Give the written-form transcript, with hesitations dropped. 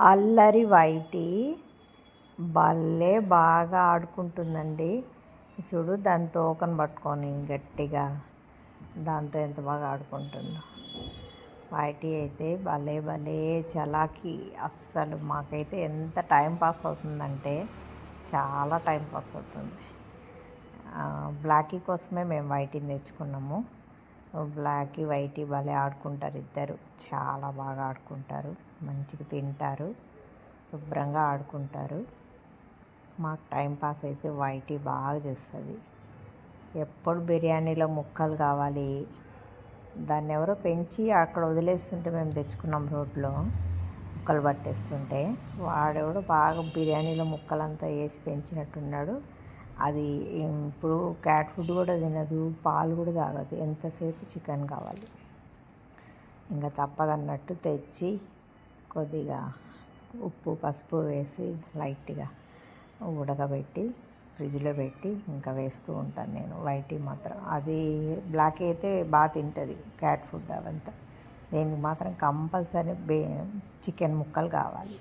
అల్లరి వైటి భలే బాగా ఆడుకుంటుందండి. చూడు దాని తోకను పట్టుకొని గట్టిగా దాంతో ఎంత బాగా ఆడుకుంటుందో. వైటి అయితే భలే భలే చలాకి. అస్సలు మాకైతే ఎంత టైం పాస్ అవుతుందంటే చాలా టైం పాస్ అవుతుంది. బ్లాకీ కోసమే మేము వైటిని తెచ్చుకున్నాము. బ్లాకీ వైటి భలే ఆడుకుంటారు ఇద్దరు. చాలా బాగా ఆడుకుంటారు, మంచిగా తింటారు, శుభ్రంగా ఆడుకుంటారు. మాకు టైం పాస్ అయితే వైటి బాగా చేస్తుంది. ఎప్పుడు బిర్యానీలో ముక్కలు కావాలి. దాన్ని ఎవరో పెంచి అక్కడ వదిలేస్తుంటే మేము తెచ్చుకున్నాం రోడ్లో, ముక్కలు పట్టేస్తుంటే వాడెవడో బాగా బిర్యానీలో ముక్కలంతా వేసి పెంచినట్టున్నాడు. అది ఇప్పుడు క్యాట్ ఫుడ్ కూడా తినదు, పాలు కూడా తాగదు, ఎంతసేపు చికెన్ కావాలి. ఇంకా తప్పదన్నట్టు తెచ్చి కొద్దిగా ఉప్పు పసుపు వేసి లైట్గా ఉడకబెట్టి ఫ్రిడ్జ్లో పెట్టి ఇంకా వేస్తూ ఉంటాను నేను. వైటి మాత్రం అది బ్లాక్ అయితే బాగా తింటుంది క్యాట్ ఫుడ్ అవంతా. దీనికి మాత్రం కంపల్సరీ చికెన్ ముక్కలు కావాలి.